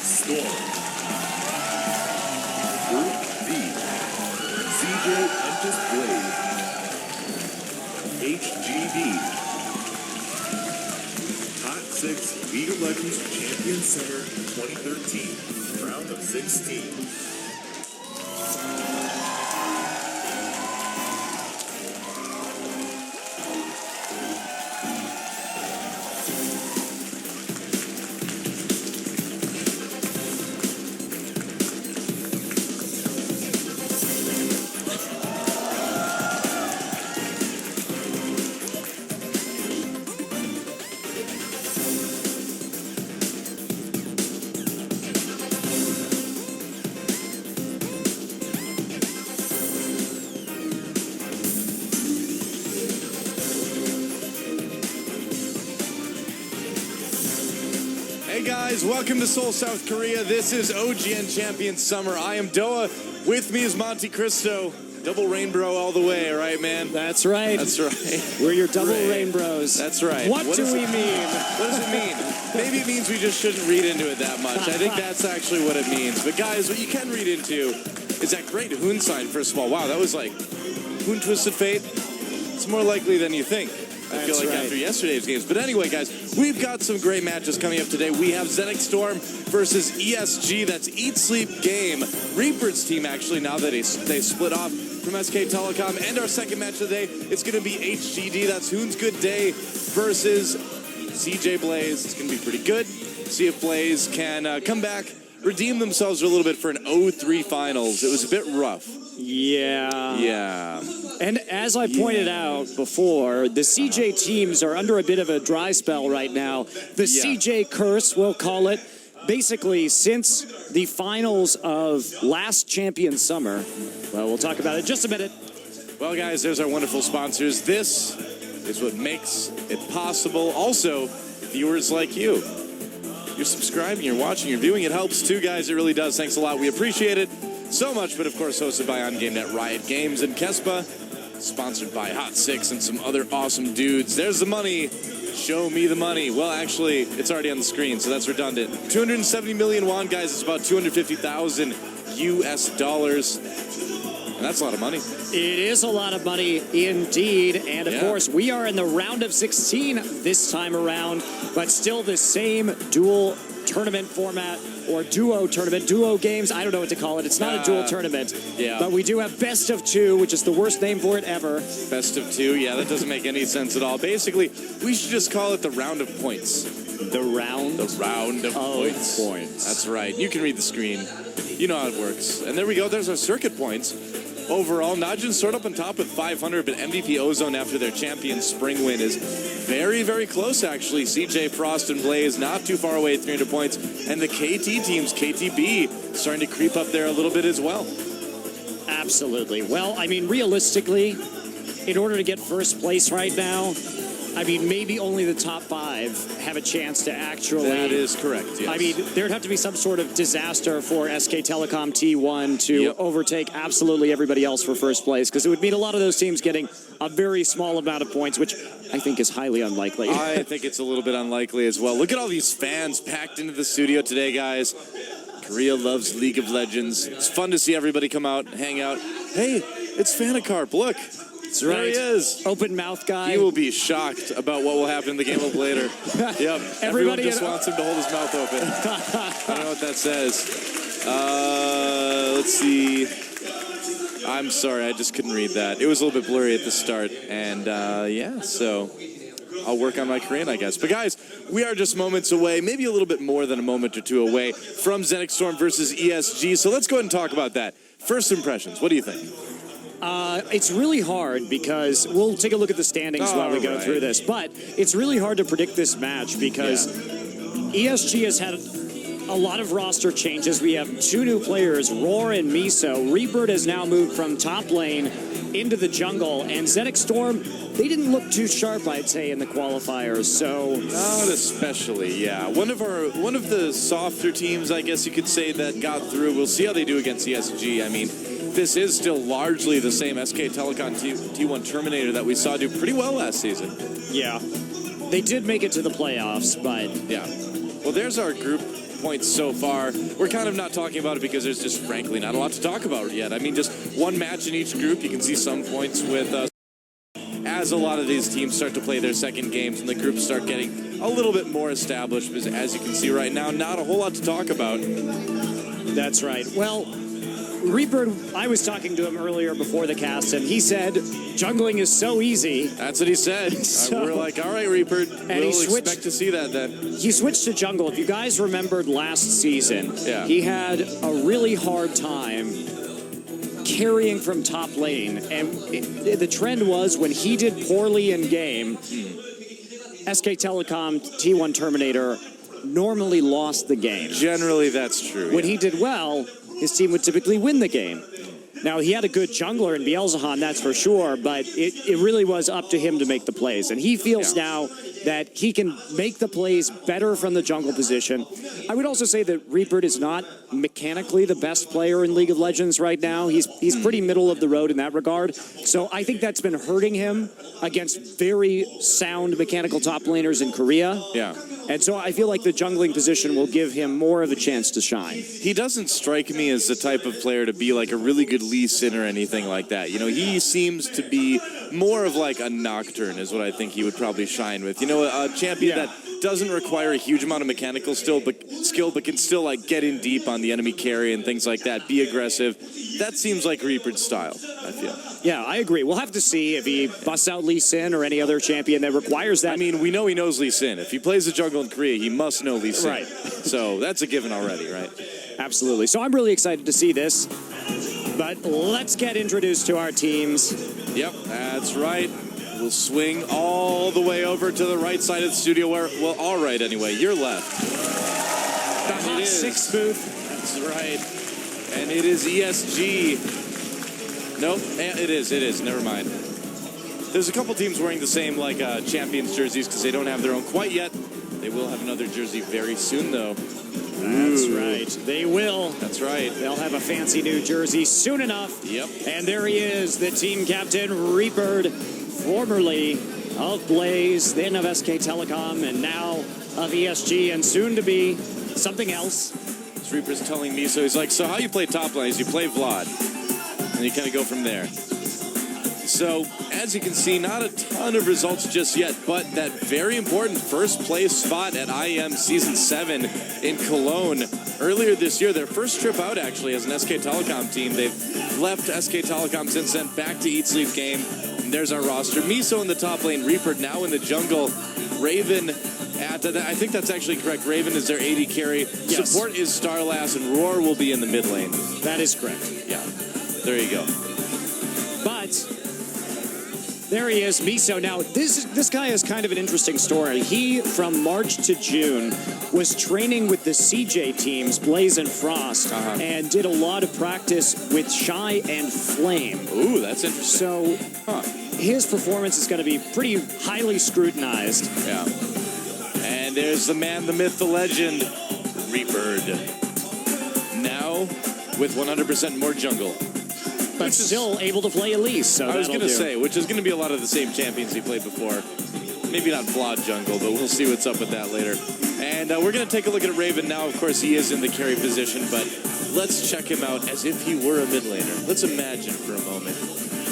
Storm. Group D, CJ Entis Blaze. HGD. Hot 6 League of Legends Champion Summer 2013. Round of 16. Hey guys, welcome to Seoul, South Korea. This is OGN Champion Summer. I am Doa. With me is Monte Cristo. Double rainbow all the way, right, man? That's right. That's right. We're your double rainbows. That's right. What do we mean? What does it mean? Maybe it means we just shouldn't read into it that much. I think that's actually what it means. But guys, what you can read into is that great Hoon sign, first of all. Wow, that was like Hoon Twisted Fate. It's more likely than you think. I feel like after yesterday's games. But anyway, guys, we've got some great matches coming up today. We have Xenics Storm versus ESG. That's Eat, Sleep, Game. Reaper's team, actually, now that they split off from SK Telecom. And our second match of the day, it's going to be HGD. That's Hoon's Good Day versus CJ Blaze. It's going to be pretty good. See if Blaze can come back, redeem themselves a little bit for an 0-3 finals. It was a bit rough. Yeah. And as I pointed out before, the CJ teams are under a bit of a dry spell right now. The CJ curse, we'll call it. Basically, since the finals of last Champion Summer. Well, we'll talk about it in just a minute. Well, guys, there's our wonderful sponsors. This is what makes it possible. Also, viewers like you. You're subscribing, you're watching, you're viewing. It helps too, guys. It really does. Thanks a lot. We appreciate it so much. But, of course, hosted by OnGameNet, Riot Games, and Kespa. Sponsored by Hot 6 and some other awesome dudes. There's the money. Show me the money. Well, actually, it's already on the screen, so that's redundant. 270 million won, guys. It's about 250,000 US dollars. And that's a lot of money. It is a lot of money indeed. And, of course, we are in the round of 16 this time around, but still the same dual tournament format or duo tournament, duo games. I don't know what to call it. It's not a dual tournament. Yeah. But we do have best of two, which is the worst name for it ever. Best of two. Yeah, that doesn't make any sense at all. Basically, we should just call it the round of points. The round of points. That's right. You can read the screen. You know how it works. And there we go. There's our circuit points. Overall, Najin sort up on top with 500, but MVP Ozone after their champion spring win is very, very close, actually. CJ, Frost, and Blaze not too far away at 300 points. And the KT teams, KTB, starting to creep up there a little bit as well. Absolutely. Well, I mean, realistically, in order to get first place right now, I mean, maybe only the top 5 have a chance to actually... That is correct, yes. I mean, there'd have to be some sort of disaster for SK Telecom T1 to overtake absolutely everybody else for first place, because it would mean a lot of those teams getting a very small amount of points, which I think is highly unlikely. I think it's a little bit unlikely as well. Look at all these fans packed into the studio today, guys. Korea loves League of Legends. It's fun to see everybody come out and hang out. Hey, it's Fanacarp, look. That's right. There he is. Open mouth guy. He will be shocked about what will happen in the game up later. Yep. Everyone just wants him to hold his mouth open. I don't know what that says. Let's see. I'm sorry, I just couldn't read that. It was a little bit blurry at the start. And yeah, so I'll work on my Korean, I guess. But guys, we are just moments away, maybe a little bit more than a moment or two away from Xenics Storm versus ESG. So let's go ahead and talk about that. First impressions, what do you think? It's really hard because we'll take a look at the standings while we go through this, but it's really hard to predict this match because ESG has had a lot of roster changes. We have 2 new players, Roar and Miso. Rebird has now moved from top lane into the jungle, and Xenics Storm, they didn't look too sharp, I'd say, in the qualifiers. So not especially, yeah. One of the softer teams, I guess you could say, that got through. We'll see how they do against ESG. I mean, this is still largely the same SK Telecom T1 Terminator that we saw do pretty well last season. Yeah. They did make it to the playoffs, but... Yeah. Well, there's our group points so far. We're kind of not talking about it because there's just, frankly, not a lot to talk about yet. I mean, just one match in each group. You can see some points with as a lot of these teams start to play their second games and the groups start getting a little bit more established. Because as you can see right now, not a whole lot to talk about. That's right. Well, Reaper, I was talking to him earlier before the cast, and he said jungling is so easy. That's what he said. We're like, all right, Reaper, we'll expect to see that then. He switched to jungle. If you guys remembered last season, he had a really hard time carrying from top lane. And the trend was when he did poorly in game, SK Telecom T1 Terminator normally lost the game. Generally, that's true. When he did well, his team would typically win the game. Now, he had a good jungler in Bielzahan, that's for sure, but it really was up to him to make the plays. And he feels now that he can make the plays better from the jungle position. I would also say that Reaper is not mechanically the best player in League of Legends right now. He's pretty middle of the road in that regard. So I think that's been hurting him against very sound mechanical top laners in Korea. Yeah. And so I feel like the jungling position will give him more of a chance to shine. He doesn't strike me as the type of player to be like a really good Lee Sin or anything like that. You know, he seems to be more of like a Nocturne is what I think he would probably shine with. You know, a champion that doesn't require a huge amount of mechanical skill, but can still like get in deep on the enemy carry and things like that, be aggressive. That seems like Reaper's style, I feel. Yeah, I agree. We'll have to see if he busts out Lee Sin or any other champion that requires that. I mean, we know he knows Lee Sin. If he plays the jungle in Korea, he must know Lee Sin. Right. So that's a given already, right? Absolutely. So I'm really excited to see this. But let's get introduced to our teams. Yep, that's right. We'll swing all the way over to the right side of the studio where, well, all right anyway, you're left. The Hot Six booth. That's right. And it is ESG. Nope, it is, never mind. There's a couple teams wearing the same, like, Champions jerseys because they don't have their own quite yet. They will have another jersey very soon, though. That's right. They will. That's right. They'll have a fancy new jersey soon enough. Yep. And there he is, the team captain, Reaper, formerly of Blaze, then of SK Telecom, and now of ESG, and soon to be something else. This Reaper's telling me, so he's like, so how you play top lane is you play Vlad. And you kind of go from there. So, as you can see, not a ton of results just yet, but that very important first place spot at IEM Season 7 in Cologne earlier this year. Their first trip out, actually, as an SK Telecom team. They've left SK Telecom since then, back to Eat Sleep Game. And there's our roster. Miso in the top lane, Reaper now in the jungle, Raven at, I think that's actually correct. Raven is their AD carry. Yes. Support is Starlass, and Roar will be in the mid lane. That is correct. Yeah, there you go. But there he is, Miso. Now, this guy is kind of an interesting story. He, from March to June, was training with the CJ teams, Blaze and Frost, and did a lot of practice with Shy and Flame. Ooh, that's interesting. So his performance is going to be pretty highly scrutinized. Yeah. And there's the man, the myth, the legend, Reaper. Now with 100% more jungle. But still able to play Elise. So I was going to say, which is going to be a lot of the same champions he played before. Maybe not Vlad jungle, but we'll see what's up with that later. And we're going to take a look at Raven now. Of course, he is in the carry position, but let's check him out as if he were a mid laner. Let's imagine for a moment.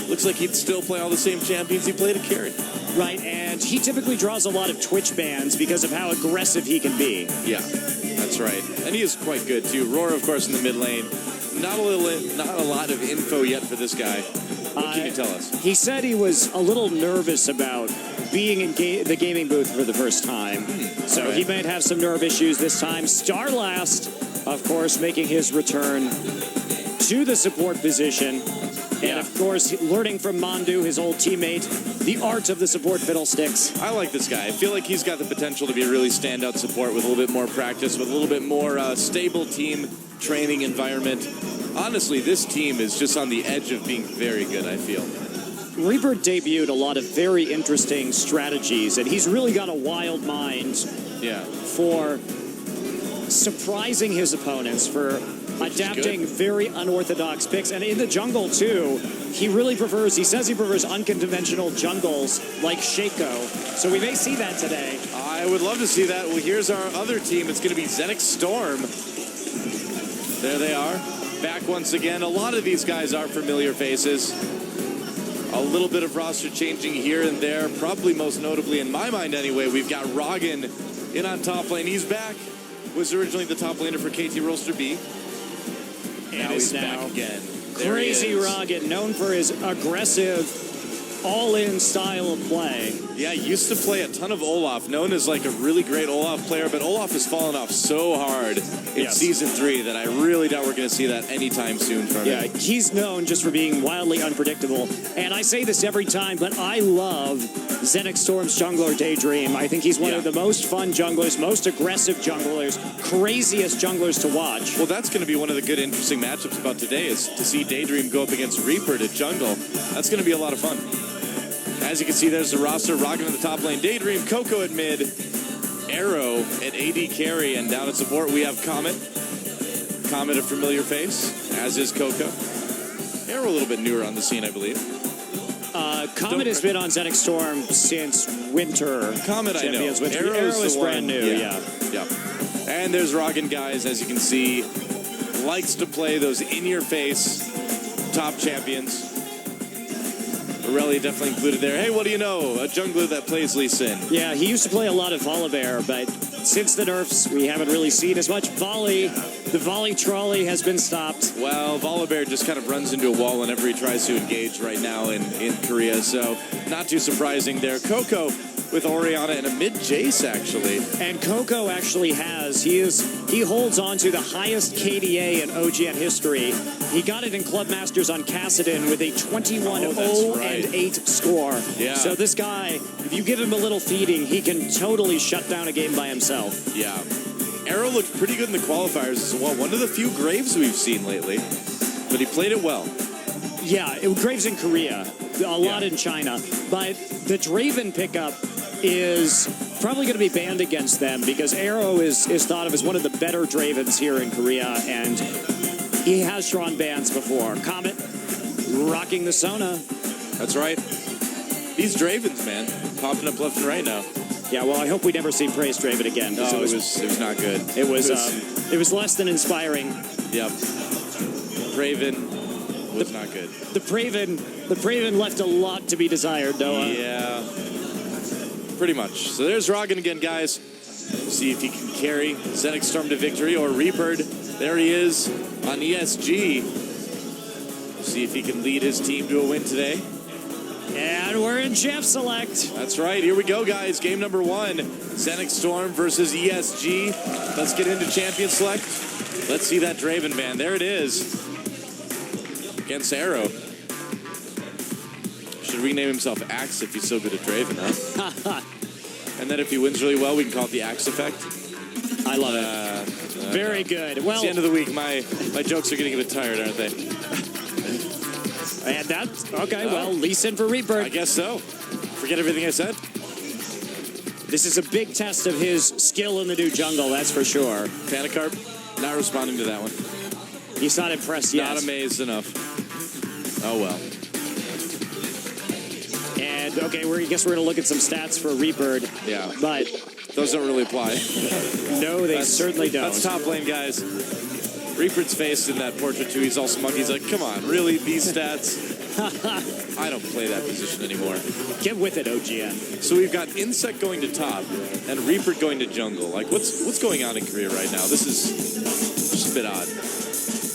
Looks like he'd still play all the same champions he played at carry. Right, and he typically draws a lot of Twitch bans because of how aggressive he can be. Yeah, that's right. And he is quite good, too. Roar, of course, in the mid lane. Not a lot of info yet for this guy. What can you tell us? He said he was a little nervous about being in the gaming booth for the first time. So he might have some nerve issues this time. Starlast, of course, making his return to the support position. And, of course, learning from Mandu, his old teammate, the art of the support fiddlesticks. I like this guy. I feel like he's got the potential to be a really standout support with a little bit more practice, with a little bit more stable team training environment. Honestly, this team is just on the edge of being very good, I feel. Reaper debuted a lot of very interesting strategies, and he's really got a wild mind for surprising his opponents, for adapting very unorthodox picks. And in the jungle, too, he says he prefers unconventional jungles like Shaco. So we may see that today. I I would love to see that. Well, here's our other team. It's going to be Xenics Storm. There they are. Back once again. A lot of these guys are familiar faces. A little bit of roster changing here and there. Probably most notably, in my mind anyway, we've got Roggen in on top lane. He's back. Was originally the top laner for KT Rolster B. Now he's back again. There Crazy he is. Roggen, known for his aggressive, all-in style of play. Yeah, used to play a ton of Olaf, known as like a really great Olaf player, but Olaf has fallen off so hard in Season 3 that I really doubt we're going to see that anytime soon from him. Yeah, he's known just for being wildly unpredictable. And I say this every time, but I love Xenics Storm's jungler Daydream. I think he's one of the most fun junglers, most aggressive junglers, craziest junglers to watch. Well, that's going to be one of the good, interesting matchups about today is to see Daydream go up against Reaper to jungle. That's going to be a lot of fun. As you can see, there's the roster. Roggen in the top lane. Daydream, Coco at mid. Arrow at AD carry. And down at support, we have Comet. Comet, a familiar face, as is Coco. Arrow a little bit newer on the scene, I believe. Comet has been on Xenics Storm since winter. Comet, I know. Arrow is brand new, yeah. And there's Roggen, guys, as you can see. Likes to play those in-your-face top champions. Borelli definitely included there. Hey, what do you know? A jungler that plays Lee Sin. Yeah, he used to play a lot of Volibear, but since the nerfs, we haven't really seen as much volley. The volley trolley has been stopped. Well, Volibear just kind of runs into a wall whenever he tries to engage right now in Korea, so not too surprising there. Coco with Orianna and a mid-Jace, actually. And Coco actually he holds on to the highest KDA in OGN history. He got it in Club Masters on Kassadin with a 21-0-8 score. Yeah. So this guy, if you give him a little feeding, he can totally shut down a game by himself. Yeah. Arrow looked pretty good in the qualifiers as well. One of the few Graves we've seen lately, but he played it well. Yeah, Graves in Korea, a lot in China, but the Draven pickup is probably going to be banned against them because Arrow is thought of as one of the better Dravens here in Korea, and he has drawn bans before. Comet rocking the Sona. That's right. These Dravens, man, popping up left and right now. Yeah, well, I hope we never see Praise Draven again. No, it was not good. It was less than inspiring. Yep. Raven was not good. The Praven left a lot to be desired, Noah. Yeah. Pretty much. So there's Roggen again, guys. See if he can carry Xenics Storm to victory, or Reaper. There he is on ESG. See if he can lead his team to a win today. And we're in Champ Select. That's right. Here we go, guys. Game number 1. Xenics Storm versus ESG. Let's get into Champion Select. Let's see that Draven, man. There it is. Against Arrow. Should rename himself Axe if he's so good at Draven, huh? And then if he wins really well, we can call it the Axe effect. I love it. Very good. Well, it's the end of the week. My jokes are getting a bit tired, aren't they? And that's okay. Well, Lee Sin for Reaper. I guess so. Forget everything I said. This is a big test of his skill in the new jungle, that's for sure. Panicarp, not responding to that one. He's not impressed yet. Not amazed enough. Oh, well. And, okay, I guess we're going to look at some stats for Reaper. Yeah. But those don't really apply. No, they certainly don't. That's top lane, guys. Reaper's face in that portrait, too. He's all smug. He's like, come on, really? These stats? I don't play that position anymore. Get with it, OGN. So we've got Insect going to top and Reaper going to jungle. Like, what's going on in Korea right now? This is just a bit odd.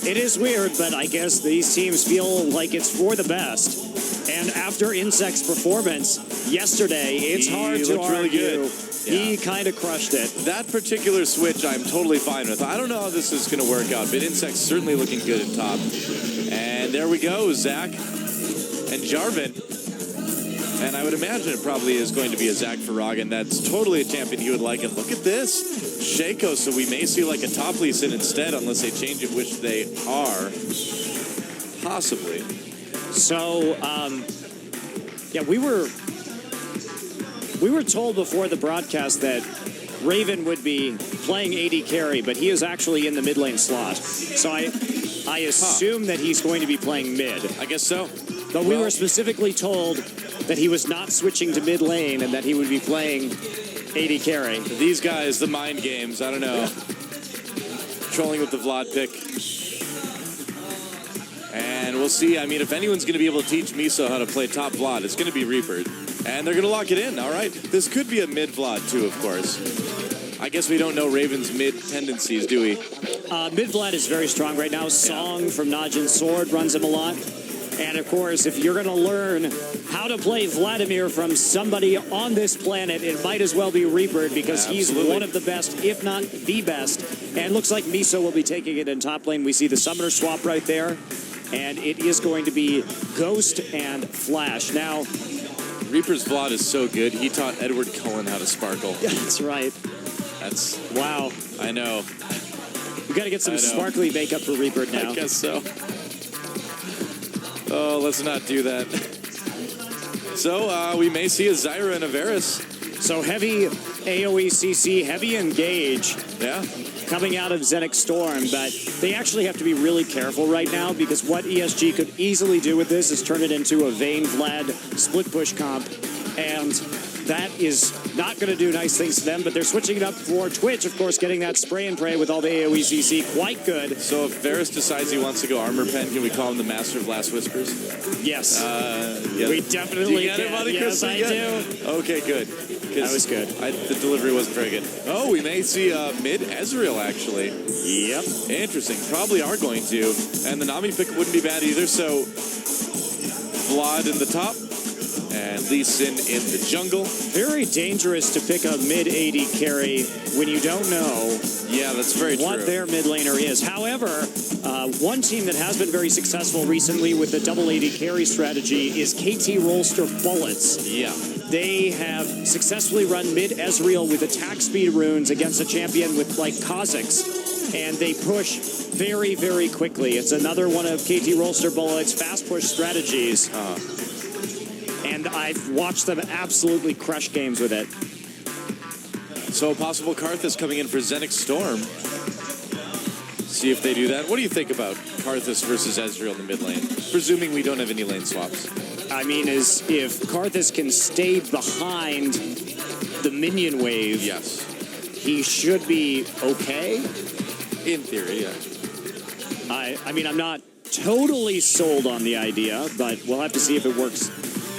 It is weird, but I guess these teams feel like it's for the best. And after Insect's performance yesterday, it's hard to argue. Really good. He kind of crushed it. That particular switch, I'm totally fine with. I don't know how this is going to work out, but Insect's certainly looking good at top. And there we go, Zach and Jarvan. And I would imagine it probably is going to be a Zach for Roggen. That's totally a champion he would like. And look at this, Shaco. So we may see like a top Lee Sin instead, unless they change it, which they are. Possibly. So, yeah, we were told before the broadcast that Raven would be playing AD carry, but he is actually in the mid lane slot. So I assume that he's going to be playing mid. I guess so. But we were specifically told that he was not switching to mid lane and that he would be playing AD carry. These guys, the mind games, I don't know. Trolling with the Vlad pick. And we'll see. I mean, if anyone's going to be able to teach Miso how to play top Vlad, it's going to be Reaper. And they're going to lock it in, all right? This could be a mid Vlad, too, of course. I guess we don't know Raven's mid tendencies, do we? Mid Vlad is very strong right now. Song from Najin's Sword runs him a lot. And, of course, if you're going to learn how to play Vladimir from somebody on this planet, it might as well be Reaper because he's one of the best, if not the best. And it looks like Miso will be taking it in top lane. We see the summoner swap right there. And it is going to be Ghost and Flash. Now, Reaper's Vlad is so good, he taught Edward Cullen how to sparkle. Yeah, that's right. That's... Wow. I know. We got to get some sparkly makeup for Reaper now. I guess so. Oh, let's not do that. So, we may see a Zyra and a Varus. So heavy AoE CC, heavy engage. Yeah. Coming out of Xenics Storm, but they actually have to be really careful right now because what ESG could easily do with this is turn it into a Vayne Vlad split push comp, and that is not going to do nice things to them, but they're switching it up for Twitch, of course, getting that spray and pray with all the AoE CC quite good. So if Varus decides he wants to go armor pen, can we call him the Master of Last Whispers? Yes. Yeah. We definitely can. Yes, I do. Okay, good. That was good. The delivery wasn't very good. Oh, we may see mid Ezreal, actually. Yep. Interesting. Probably are going to. And the Nami pick wouldn't be bad either, so Vlad in the top. And Lee Sin in the jungle. Very dangerous to pick a mid AD carry when you don't know that's very true. What their mid laner is. However, one team that has been very successful recently with the double AD carry strategy is KT Rolster Bullets. Yeah. They have successfully run mid Ezreal with attack speed runes against a champion with like Kha'Zix. And they push very, very quickly. It's another one of KT Rolster Bullets' fast push strategies. And I've watched them absolutely crush games with it. So a possible Karthus coming in for Xenics Storm. See if they do that. What do you think about Karthus versus Ezreal in the mid lane? Presuming we don't have any lane swaps. I mean, is if Karthus can stay behind the minion wave, yes, he should be okay. In theory, yeah. I mean, I'm not totally sold on the idea, but we'll have to see if it works.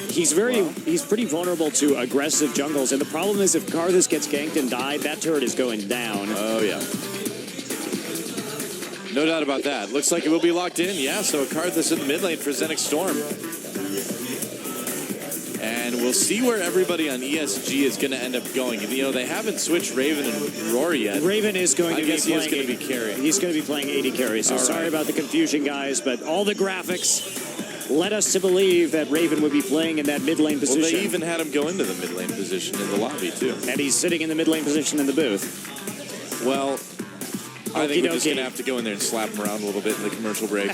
He's pretty vulnerable to aggressive jungles, and the problem is if Karthus gets ganked and died, that turret is going down. Oh, yeah. No doubt about that. Looks like it will be locked in. Yeah, so a Karthus in the mid lane for Xenics Storm. And we'll see where everybody on ESG is going to end up going. You know, they haven't switched Raven and Rory yet. Raven is going to be playing. He is going to be carrying. He's going to be playing AD carry. So sorry about the confusion, guys, but all the graphics led us to believe that Raven would be playing in that mid lane position. Well, they even had him go into the mid lane position in the lobby, too. And he's sitting in the mid lane position in the booth. Well, I think we're just going to have to go in there and slap him around a little bit in the commercial break.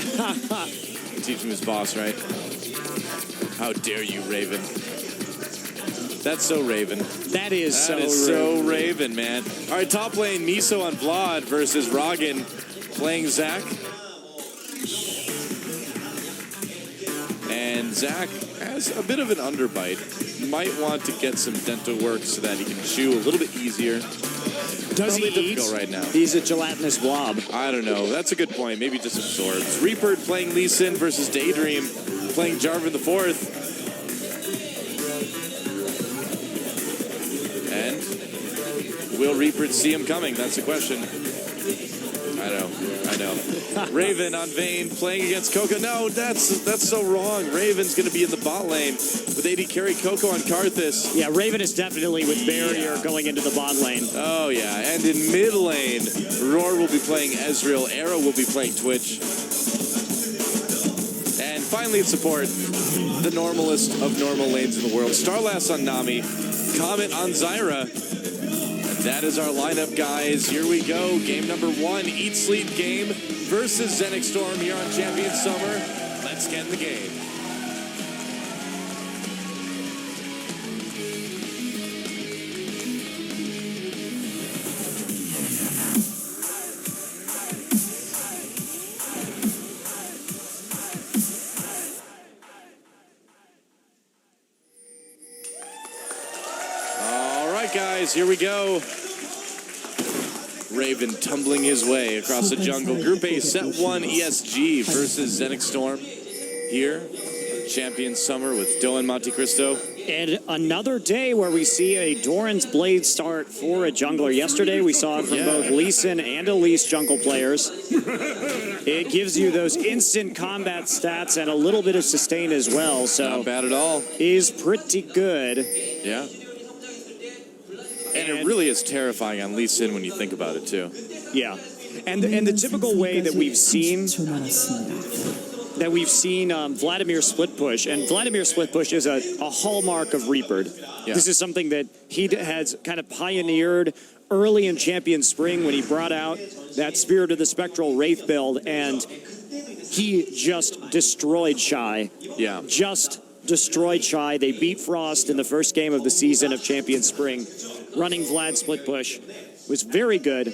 Teach him his boss, right? How dare you, Raven? That's so Raven. That is so Raven, man. All right, top lane, Miso on Vlad versus Roggen playing Zac. And Zac has a bit of an underbite. Might want to get some dental work so that he can chew a little bit easier. Does he eat? Right now. He's a gelatinous blob. I don't know. That's a good point. Maybe just absorbs. Reaper playing Lee Sin versus Daydream playing Jarvan the Fourth. And will Reaper see him coming? That's the question. I know. Raven on Vayne playing against Coco. No, that's so wrong. Raven's going to be in the bot lane with AD carry Coco on Karthus. Yeah, Raven is definitely with barrier going into the bot lane. Oh, yeah. And in mid lane, Roar will be playing Ezreal. Arrow will be playing Twitch. And finally in support, the normalest of normal lanes in the world. Starlass on Nami. Comet on Zyra. That is our lineup, guys. Here we go. Game number 1, Eat Sleep game versus Xenics Storm here on Champion Summer. Let's get in the game. Guys, guys, here we go. Raven tumbling his way across the jungle. Group A, set 1 ESG versus Xenics Storm. Here, Champion Summer with Doan Monte Cristo. And another day where we see a Doran's Blade start for a jungler. Yesterday we saw it from both Lee Sin and Elise jungle players. It gives you those instant combat stats and a little bit of sustain as well. So not bad at all. Is pretty good. Yeah. And it really is terrifying on Lee Sin when you think about it too. Yeah. And the typical way that we've seen Vladimir split push, and Vladimir split push is a hallmark of Reaper. Yeah. This is something that he has kind of pioneered early in Champion Spring when he brought out that Spirit of the Spectral Wraith build, and he just destroyed Shy. Yeah. Just destroyed Shy. They beat Frost in the first game of the season of Champion Spring. Running Vlad split push was very good.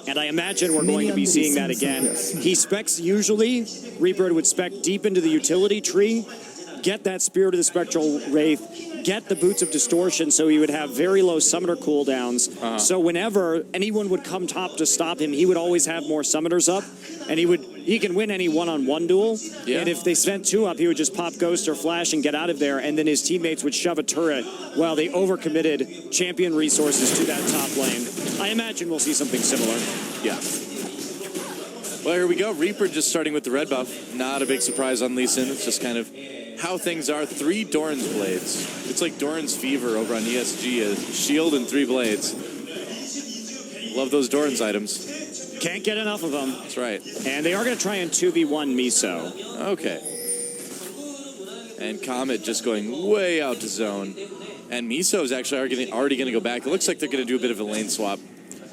And I imagine we're going to be seeing that again. He specs usually, Reaper would spec deep into the utility tree, get that Spirit of the Spectral Wraith, get the Boots of Distortion so he would have very low summoner cooldowns. So whenever anyone would come top to stop him, he would always have more summoners up, and he can win any one-on-one duel. Yeah. And if they sent 2 up, he would just pop Ghost or Flash and get out of there, and then his teammates would shove a turret while they overcommitted champion resources to that top lane. I imagine we'll see something similar. Yeah. Well, here we go. Reaper just starting with the red buff. Not a big surprise on Lee Sin. It's just kind of how things are. 3 Doran's Blades. It's like Doran's Fever over on ESG. A shield and 3 blades. Love those Doran's items. Can't get enough of them. That's right. And they are going to try and 2v1 Miso. Okay. And Comet just going way out to zone. And Miso is actually already going to go back. It looks like they're going to do a bit of a lane swap.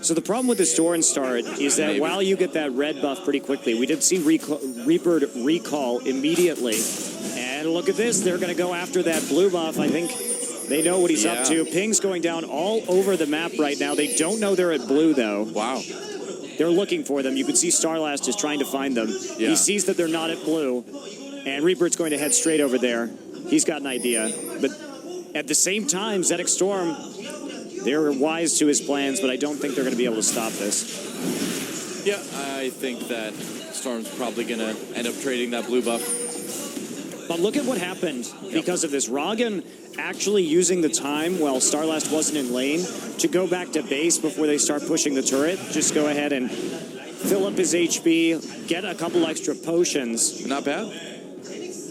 So the problem with this Doran start is that while you get that red buff pretty quickly, we did see Reaper recall immediately. And look at this. They're going to go after that blue buff. I think they know what he's up to. Ping's going down all over the map right now. They don't know they're at blue, though. Wow. They're looking for them. You can see Starlast is trying to find them. Yeah. He sees that they're not at blue. And Reaper's going to head straight over there. He's got an idea. But at the same time, Xenics Storm, they're wise to his plans, but I don't think they're going to be able to stop this. Yeah, I think that Storm's probably going to end up trading that blue buff. But look at what happened because of this. Roggen actually using the time while Starlast wasn't in lane to go back to base before they start pushing the turret. Just go ahead and fill up his HP, get a couple extra potions. Not bad.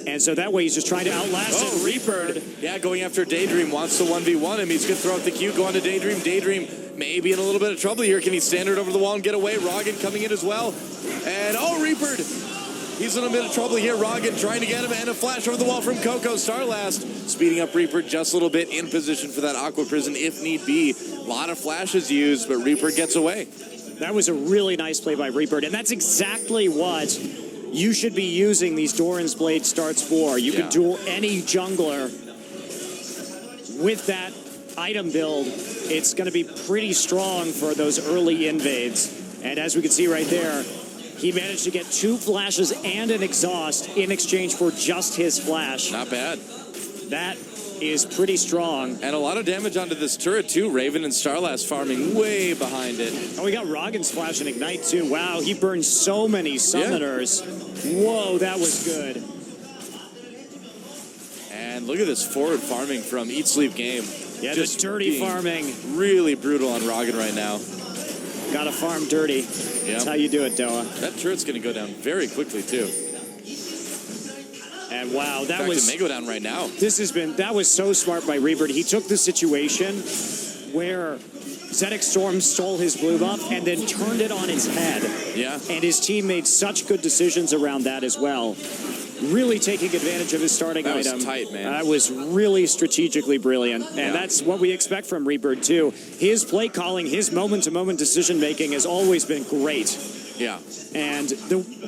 And so that way he's just trying to outlast it. Reaper. Yeah, going after Daydream, wants to 1v1 him. He's going to throw out the Q, go on to Daydream. Daydream may be in a little bit of trouble here. Can he stand it over the wall and get away? Roggen coming in as well. And Reaper. He's in a bit of trouble here. Roggen trying to get him, and a flash over the wall from Coco. Starlast speeding up Reaper just a little bit, in position for that Aqua Prison if need be. A lot of flashes used, but Reaper gets away. That was a really nice play by Reaper, and that's exactly what you should be using these Doran's Blade starts for. You can duel any jungler with that item build. It's going to be pretty strong for those early invades. And as we can see right there, he managed to get 2 flashes and an exhaust in exchange for just his flash. Not bad. That is pretty strong. And a lot of damage onto this turret, too. Raven and Starlast farming way behind it. Oh, we got Roggen's flash and ignite, too. Wow, he burned so many summoners. Yeah. Whoa, that was good. And look at this forward farming from Eat Sleep Game. Yeah, just dirty farming. Really brutal on Roggen right now. Gotta farm dirty. Yep. That's how you do it, Doa. That turret's going to go down very quickly, too. And wow, that it may go down right now. That was so smart by Reaper. He took the situation where Xenics Storm stole his blue buff and then turned it on its head. Yeah. And his team made such good decisions around that as well. Really taking advantage of his starting item. That was tight, man. That was really strategically brilliant. And that's what we expect from Reaper, too. His play calling, his moment-to-moment decision-making has always been great. Yeah. And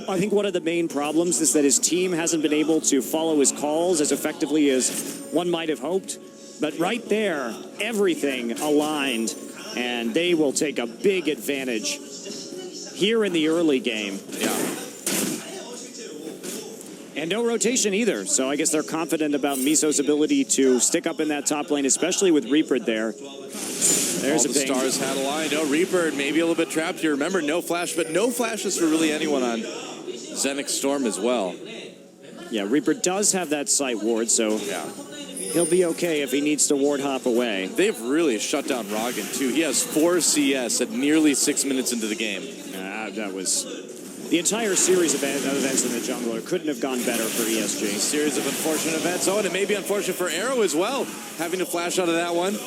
I think one of the main problems is that his team hasn't been able to follow his calls as effectively as one might have hoped. But right there, everything aligned, and they will take a big advantage here in the early game. Yeah. And no rotation either, so I guess they're confident about Miso's ability to stick up in that top lane, especially with Reaper there. There's All a the ping. stars had aligned. Oh, Reaper maybe a little bit trapped here. Remember, no flash, but no flashes for really anyone on Xenics Storm as well. Yeah, Reaper does have that sight ward, so Yeah. he'll be okay if he needs to ward hop away. They've really shut down Roggen, too. He has 4 CS at nearly 6 minutes into the game. That was... The entire series of events in the jungler couldn't have gone better for ESG. Series of unfortunate events. Oh, and it may be unfortunate for Arrow as well, having to flash out of that one.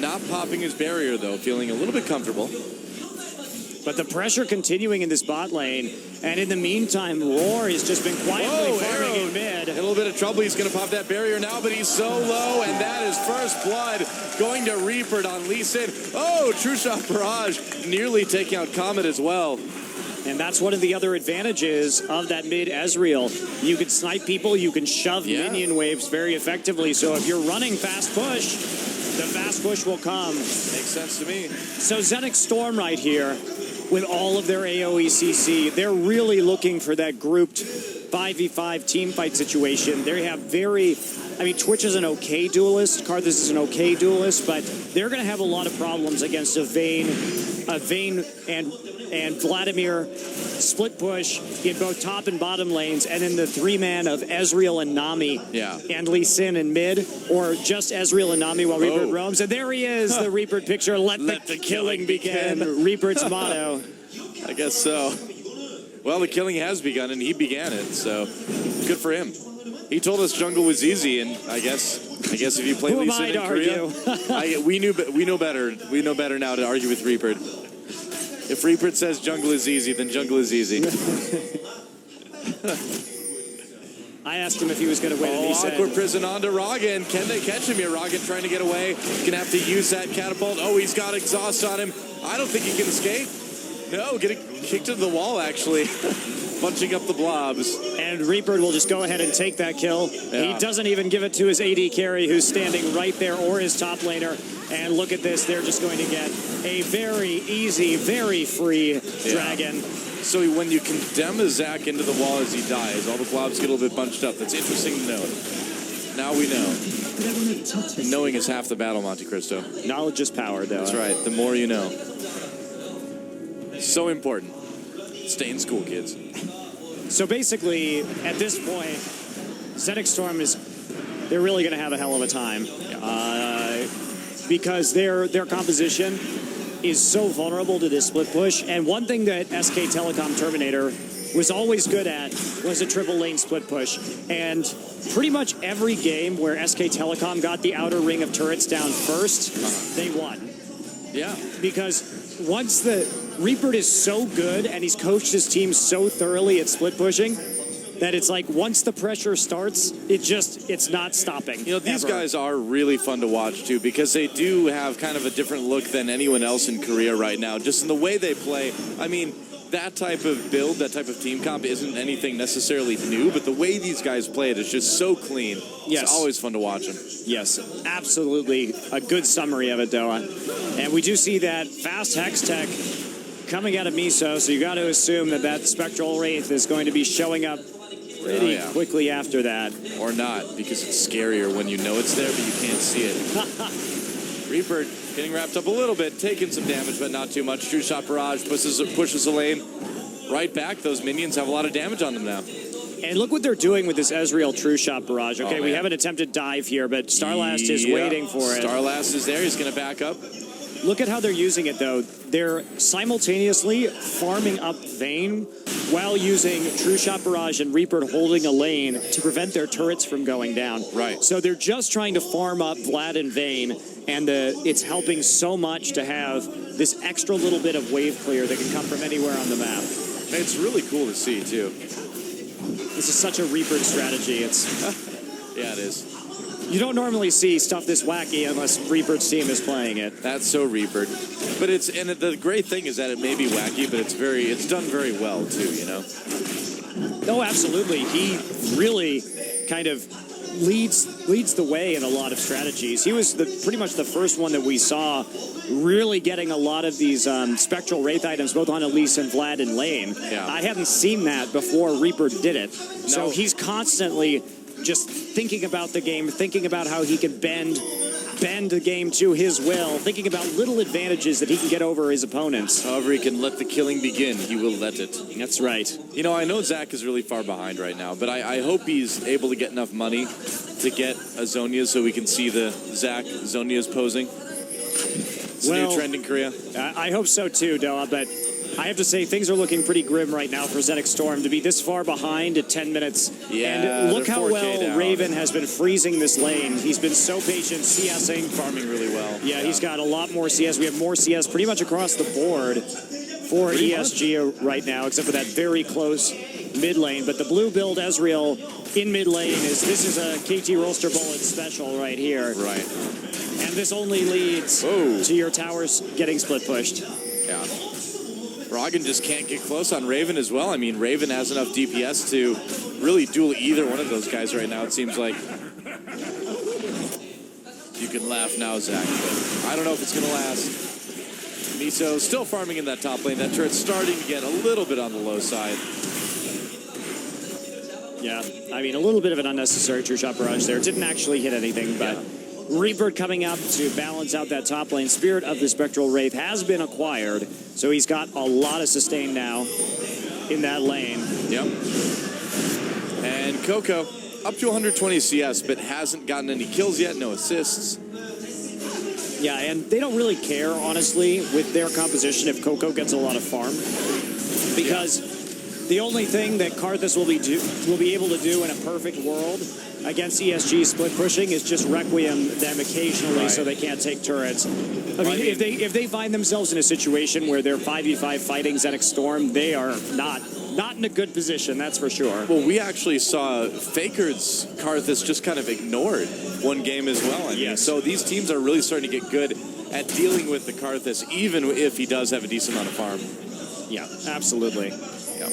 Not popping his barrier, though, feeling a little bit comfortable. But the pressure continuing in this bot lane, and in the meantime, Roar has just been quietly farming in mid. In a little bit of trouble. He's going to pop that barrier now, but he's so low, and that is first blood going to Reaper on Lee Sin. Oh, True Shot Barrage nearly taking out Comet as well. And that's one of the other advantages of that mid Ezreal. You can snipe people, you can shove minion waves very effectively. So if you're running fast push, the fast push will come. Makes sense to me. So Xenics Storm right here, with all of their AoE CC, they're really looking for that grouped 5v5 team fight situation. They have Twitch is an okay duelist, Karthus is an okay duelist, but they're going to have a lot of problems against a Vayne and Vladimir split push in both top and bottom lanes, and in the 3-man of Ezreal and Nami and Lee Sin in mid, or just Ezreal and Nami while Reaper roams. And there he is, the Reaper picture. Let the killing begin. Reaper's motto. I guess so. Well, the killing has begun, and he began it, so good for him. He told us jungle was easy, and I guess if you play Lee Sin in Korea, we know better. We know better now to argue with Reaper. If Reaper says jungle is easy, then jungle is easy. I asked him if he was going to win, and he said... Awkward prison onto Roggen. Can they catch him here? Roggen trying to get away. Gonna have to use that catapult. Oh, he's got exhaust on him. I don't think he can escape. No, getting kicked into the wall, actually. Bunching up the blobs. And Reaper will just go ahead and take that kill. He doesn't even give it to his AD carry, who's standing right there, or his top laner. And look at this. They're just going to get a very easy, very free dragon. So when you condemn a Zac into the wall as he dies, all the blobs get a little bit bunched up. That's interesting to note. Now we know. Knowing is half the battle, Monte Cristo. Knowledge is power, though. That's right. The more you know. So important. Stay in school, kids. So basically, at this point, Xenics Storm they're really going to have a hell of a time. Because their composition is so vulnerable to this split push. And one thing that SK Telecom Terminator was always good at was a triple lane split push. And pretty much every game where SK Telecom got the outer ring of turrets down first, they won. Yeah. Because once the Reaper is so good and he's coached his team so thoroughly at split pushing that it's like once the pressure starts, it's not stopping. You know, these guys are really fun to watch too, because they do have kind of a different look than anyone else in Korea right now. Just in the way they play. I mean, that type of build, that type of team comp isn't anything necessarily new, but the way these guys play it is just so clean. Yes. It's always fun to watch them. Yes, absolutely. A good summary of it, though. And we do see that fast Hex Tech coming out of Miso, so you got to assume that Spectral Wraith is going to be showing up pretty quickly after that. Or not, because it's scarier when you know it's there, but you can't see it. Reaper getting wrapped up a little bit, taking some damage, but not too much. True Shot Barrage pushes the lane right back. Those minions have a lot of damage on them now. And look what they're doing with this Ezreal True Shot Barrage. Okay, we have an attempted dive here, but Starlast is waiting for it. Starlast is there. He's going to back up. Look at how they're using it, though. They're simultaneously farming up Vayne while using True Shot Barrage and Reaper holding a lane to prevent their turrets from going down. Right. So they're just trying to farm up Vlad and Vayne, and it's helping so much to have this extra little bit of wave clear that can come from anywhere on the map. It's really cool to see, too. This is such a Reaper strategy. Yeah, it is. You don't normally see stuff this wacky unless Reaper's team is playing it. That's so Reaper. But the great thing is that it may be wacky, but it's done very well too, you know? Oh, absolutely. He really kind of leads the way in a lot of strategies. He was pretty much the first one that we saw really getting a lot of these Spectral Wraith items, both on Elise and Vlad in lane. Yeah. I hadn't seen that before Reaper did it. No. So he's constantly just thinking about the game, thinking about how he can bend bend the game to his will, thinking about little advantages that he can get over his opponents. However he can let the killing begin, he will let it. That's right. You know, I know Zach is really far behind right now, but I hope he's able to get enough money to get a Zonia so we can see the Zach Zonia's posing. It's a new trend in Korea. I hope so too, Doa, but I have to say things are looking pretty grim right now for Xenics Storm to be this far behind at 10 minutes. Yeah, and look how well down. Raven has been freezing this lane. He's been so patient, CSing. Farming really well. Yeah, he's got a lot more CS. We have more CS pretty much across the board for ESG right now, except for that very close mid lane. But the blue build Ezreal in mid lane this is a KT Roaster Bullet special right here. Right. And this only leads to your towers getting split pushed. Yeah. Roggen just can't get close on Raven as well. I mean, Raven has enough DPS to really duel either one of those guys right now, it seems like. You can laugh now, Zach, but I don't know if it's going to last. Miso still farming in that top lane. That turret's starting to get a little bit on the low side. Yeah, I mean, a little bit of an unnecessary true shot barrage there. Didn't actually hit anything, but Reaper coming up to balance out that top lane. Spirit of the Spectral Wraith has been acquired, so he's got a lot of sustain now in that lane. Yep. And Coco up to 120 CS, but hasn't gotten any kills yet, no assists. Yeah, and they don't really care, honestly, with their composition if Coco gets a lot of farm. Because the only thing that Karthus will be able to do in a perfect world against ESG split pushing is just Requiem them occasionally so they can't take turrets. I mean, if they find themselves in a situation where they're 5v5 fighting Xenics Storm, they are not in a good position, that's for sure. Well, we actually saw Faker's Karthus just kind of ignored one game as well. I mean, so these teams are really starting to get good at dealing with the Karthus, even if he does have a decent amount of farm. Yeah, absolutely. Yeah.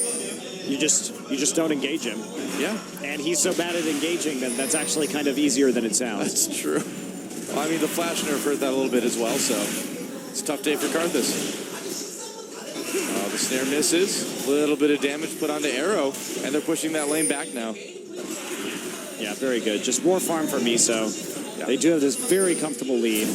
You just don't engage him. Yeah. And he's so bad at engaging that that's actually kind of easier than it sounds. That's true. Well, I mean, the Flash nerf hurt that a little bit as well, so it's a tough day for Karthus. The snare misses. A little bit of damage put onto Arrow, and they're pushing that lane back now. Yeah, very good. Just more farm for Miso. Yeah. They do have this very comfortable lead.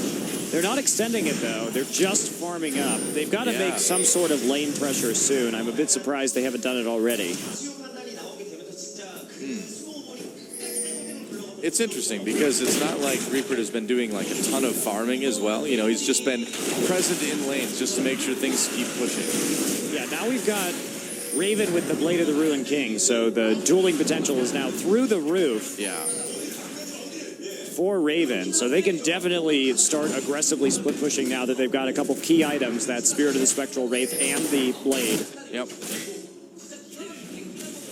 They're not extending it, though. They're just farming up. They've got to make some sort of lane pressure soon. I'm a bit surprised they haven't done it already. It's interesting because it's not like Reaper has been doing like a ton of farming as well. You know, he's just been present in lanes just to make sure things keep pushing. Yeah, now we've got Raven with the Blade of the Ruined King, so the dueling potential is now through the roof. Yeah. For Raven, so they can definitely start aggressively split pushing now that they've got a couple key items, that Spirit of the Spectral Wraith and the Blade. Yep.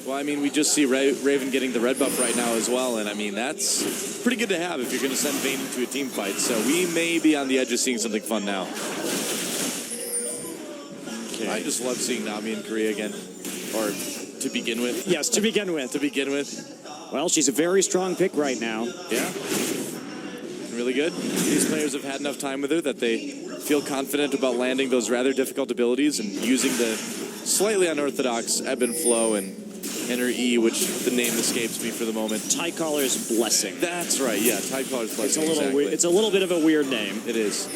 Well, I mean, we just see Raven getting the red buff right now as well, and I mean, that's pretty good to have if you're going to send Vayne into a team fight, so we may be on the edge of seeing something fun now. Okay. I just love seeing Nami in Korea again, or to begin with. Yes, to begin with. To begin with. Well, she's a very strong pick right now. Yeah. Really good. These players have had enough time with her that they feel confident about landing those rather difficult abilities and using the slightly unorthodox ebb and flow and her E, which the name escapes me for the moment. Tidecaller's Blessing. That's right, yeah, Tidecaller's Blessing. It's a little bit of a weird name. It is.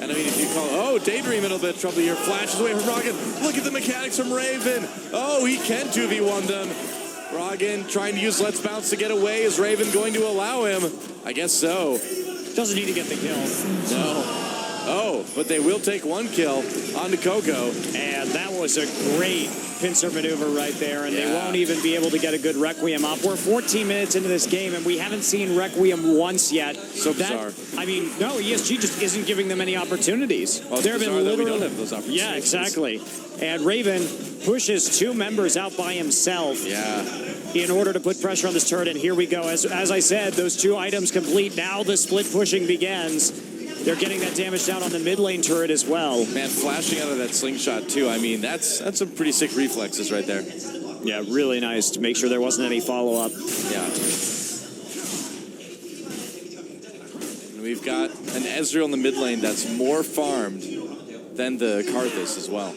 And I mean, if you call, Daydream in a bit of trouble here, flashes away from Roggen. Look at the mechanics from Raven. Oh, he can 2v1 them. Roggen trying to use Let's Bounce to get away. Is Raven going to allow him? I guess so. Doesn't need to get the kill. No. Oh, but they will take one kill onto Coco. And that was a great pincer maneuver right there, and they won't even be able to get a good Requiem up. We're 14 minutes into this game, and we haven't seen Requiem once yet. So bizarre. I mean, no, ESG just isn't giving them any opportunities. Well, there have been literally, we don't have those opportunities. Yeah, exactly. And Raven pushes two members out by himself. Yeah. In order to put pressure on this turret, and here we go. As I said, those two items complete. Now the split pushing begins. They're getting that damage down on the mid lane turret as well. Man, flashing out of that slingshot too. I mean, that's some pretty sick reflexes right there. Yeah, really nice to make sure there wasn't any follow-up. Yeah. And we've got an Ezreal in the mid lane that's more farmed than the Karthus as well.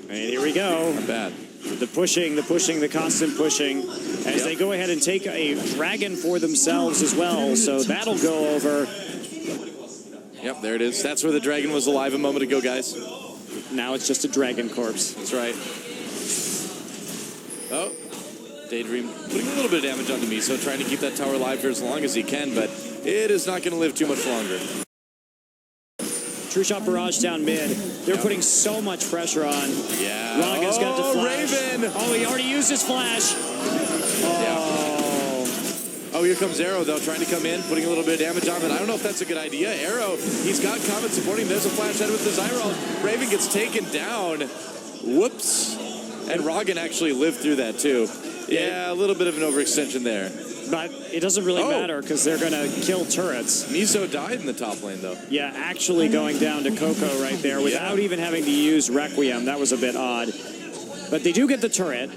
And here we go. Not bad. The pushing, the constant pushing, as they go ahead and take a dragon for themselves as well. So that'll go over. Yep, there it is. That's where the dragon was alive a moment ago, guys. Now it's just a dragon corpse. That's right. Oh, Daydream putting a little bit of damage onto Miso, trying to keep that tower alive for as long as he can, but it is not going to live too much longer. True shot barrage down mid. They're putting so much pressure on. Yeah. Raga's got to flash. Raven! Oh, he already used his flash. Oh, here comes Arrow, though, trying to come in, putting a little bit of damage on it. I don't know if that's a good idea. Arrow, he's got Comet supporting. There's a flash head with the Zyral. Raven gets taken down. Whoops. And Ragan actually lived through that, too. Yeah, a little bit of an overextension there. But it doesn't really matter because they're going to kill turrets. Miso died in the top lane, though. Yeah, actually going down to Coco right there without even having to use Requiem. That was a bit odd. But they do get the turret.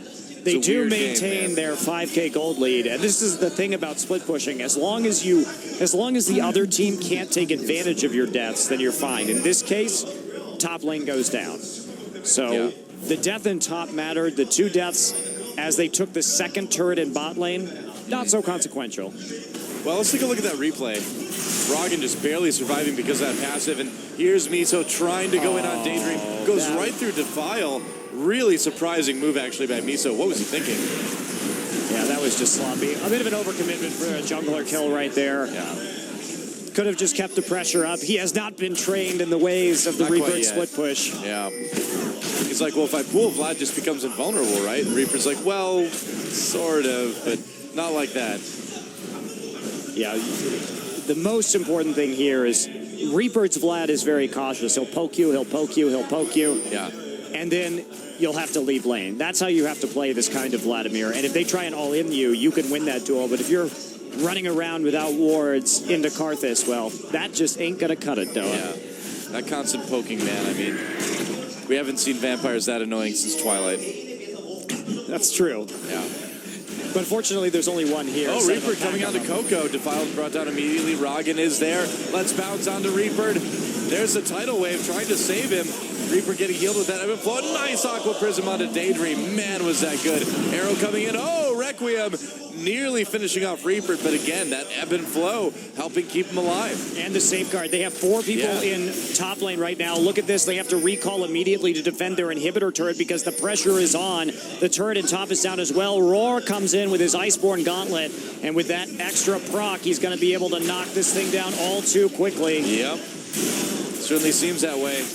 They do maintain their 5K gold lead, and this is the thing about split pushing. As long as the other team can't take advantage of your deaths, then you're fine. In this case, top lane goes down. So the death in top mattered. The 2 deaths as they took the second turret in bot lane, not so consequential. Well, let's take a look at that replay. Ragan just barely surviving because of that passive, and here's Miso trying to go in on Daydream. Goes right through Defile. Really surprising move, actually, by Miso. What was he thinking? Yeah, that was just sloppy. A bit of an overcommitment for a jungler kill right there. Yeah. Could have just kept the pressure up. He has not been trained in the ways of the Reaper split push. Yeah. He's like, well, if I pull, Vlad just becomes invulnerable, right? And Reaper's like, well, sort of, but not like that. Yeah. The most important thing here is Reaper's Vlad is very cautious. He'll poke you, he'll poke you, he'll poke you. Yeah. And then you'll have to leave lane. That's how you have to play this kind of Vladimir. And if they try and all-in you, you can win that duel. But if you're running around without wards into Karthus, well, that just ain't going to cut it, Doa. Yeah. That constant poking, man, I mean, we haven't seen vampires that annoying since Twilight. That's true. Yeah. But fortunately, there's only one here. Oh, Reaper coming onto Coco. Defiled brought down immediately. Ragan is there. Let's bounce onto Reaper. There's the tidal wave trying to save him. Reaper getting healed with that ebb and flow. Nice Aqua Prism onto Daydream. Man, was that good. Arrow coming in. Oh, Requiem nearly finishing off Reaper. But again, that ebb and flow helping keep him alive. And the safeguard. They have 4 people in top lane right now. Look at this. They have to recall immediately to defend their inhibitor turret because the pressure is on. The turret in top is down as well. Roar comes in with his Iceborne Gauntlet. And with that extra proc, he's going to be able to knock this thing down all too quickly. Yep. Certainly seems that way.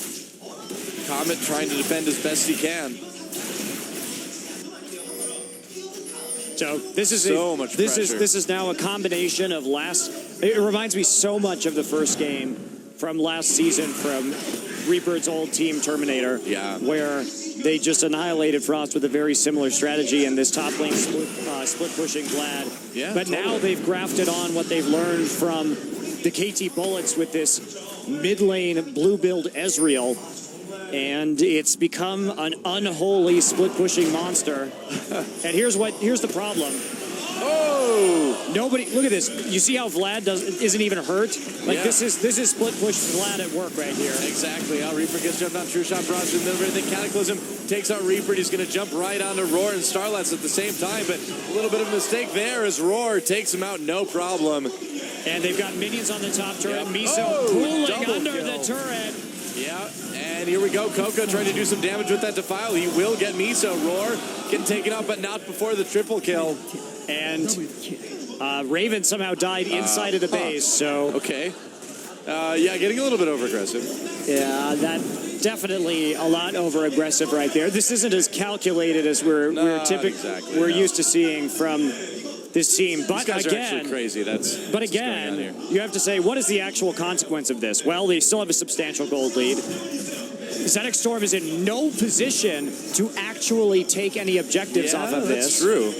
Comet trying to defend as best he can. So this is this is now a combination of it reminds me so much of the first game from last season from Reaper's old team Terminator. Yeah. Where they just annihilated Frost with a very similar strategy in this top lane split pushing Vlad. Yeah. But now they've grafted on what they've learned from the KT Bullets with this mid lane blue build Ezreal. And it's become an unholy split-pushing monster. And here's the problem. Oh! Nobody, look at this. You see how Vlad isn't even hurt? Like this is split-push Vlad at work right here. Exactly. Reaper gets jumped on. True Shot Barrage in the middle of everything. Cataclysm takes out Reaper. He's going to jump right onto Roar and Starlets at the same time. But a little bit of a mistake there as Roar takes him out, no problem. And they've got minions on the top turret. Miso pulling under the turret. Yeah, and here we go. Coco trying to do some damage with that Defile. He will get Miso. Roar getting taken out, but not before the triple kill. And Raven somehow died inside of the base, so... Okay. Getting a little bit over-aggressive. Yeah, that definitely a lot over-aggressive right there. This isn't as calculated as we're used to seeing from this team. But these guys are actually crazy. But again, you have to say, what is the actual consequence of this? Well, they still have a substantial gold lead. Xenics Storm is in no position to actually take any objectives off of this. That's true.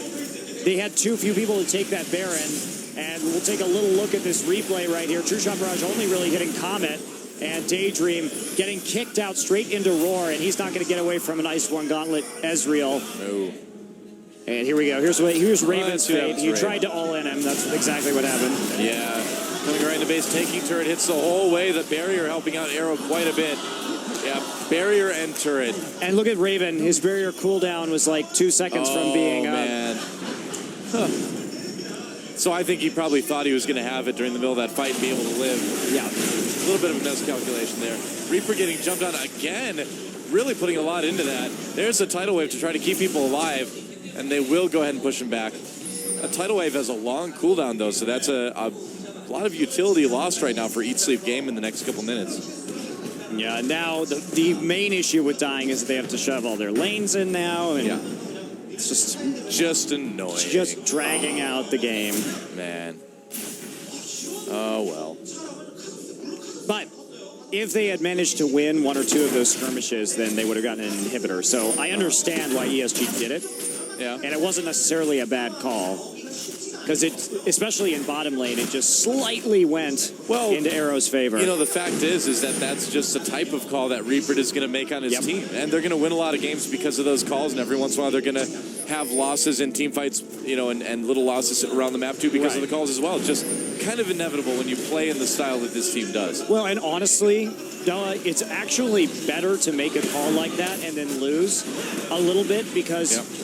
They had too few people to take that Baron. And we'll take a little look at this replay right here. True Shot Barrage only really hitting Comet. And Daydream getting kicked out straight into Roar. And he's not going to get away from an Iceborne Gauntlet Ezreal. No. And here we go. Here's Raven's fate. He tried to all-in him. That's exactly what happened. Yeah. Coming right into base, taking turret, hits the whole way. The barrier helping out Arrow quite a bit. Yeah, barrier and turret. And look at Raven. His barrier cooldown was like 2 seconds from being up. Man. Huh. So I think he probably thought he was going to have it during the middle of that fight and be able to live. Yeah. A little bit of a miscalculation there. Reaper getting jumped on again, really putting a lot into that. There's a tidal wave to try to keep people alive, and they will go ahead and push him back. A tidal wave has a long cooldown, though, so that's a lot of utility lost right now for Eat Sleep Game in the next couple minutes. Yeah, now the main issue with dying is they have to shove all their lanes in now, and it's just annoying. It's just dragging out the game. Man. Oh, well. But if they had managed to win one or two of those skirmishes, then they would have gotten an inhibitor. So I understand why ESG did it. Yeah. And it wasn't necessarily a bad call. Because especially in bottom lane, it just slightly went into Arrow's favor. You know, the fact is that that's just a type of call that Reaper is going to make on his team. And they're going to win a lot of games because of those calls. And every once in a while, they're going to have losses in team fights, you know, and little losses around the map, too, because of the calls as well. It's just kind of inevitable when you play in the style that this team does. Well, and honestly, it's actually better to make a call like that and then lose a little bit because...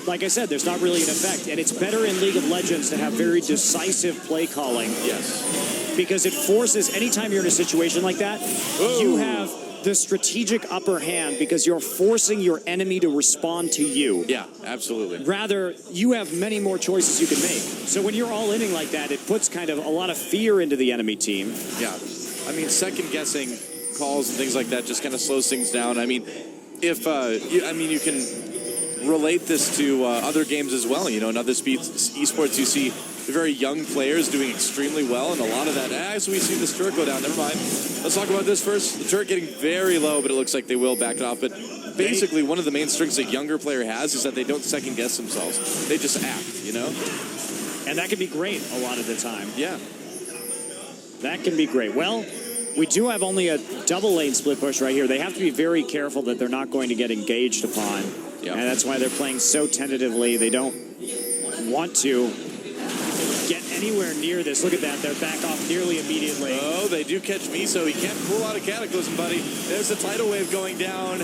Like I said, there's not really an effect. And it's better in League of Legends to have very decisive play calling. Yes. Because it forces, anytime you're in a situation like that, you have the strategic upper hand because you're forcing your enemy to respond to you. Yeah, absolutely. Rather, you have many more choices you can make. So when you're all-inning like that, it puts kind of a lot of fear into the enemy team. Yeah. I mean, second-guessing calls and things like that just kind of slows things down. I mean, if, you can... relate this to other games as well. You know, in other esports, you see very young players doing extremely well, and a lot of that, so we see this turret go down. Never mind. Let's talk about this first. The turret getting very low, but it looks like they will back it off. But basically, one of the main strengths a younger player has is that they don't second-guess themselves. They just act, you know? And that can be great a lot of the time. Yeah. That can be great. Well, we do have only a double lane split push right here. They have to be very careful that they're not going to get engaged upon. Yep. And that's why they're playing so tentatively. They don't want to get anywhere near this. Look at that. They're back off nearly immediately. Oh, they do catch Miso. He can't pull out a Cataclysm, buddy. There's the tidal wave going down.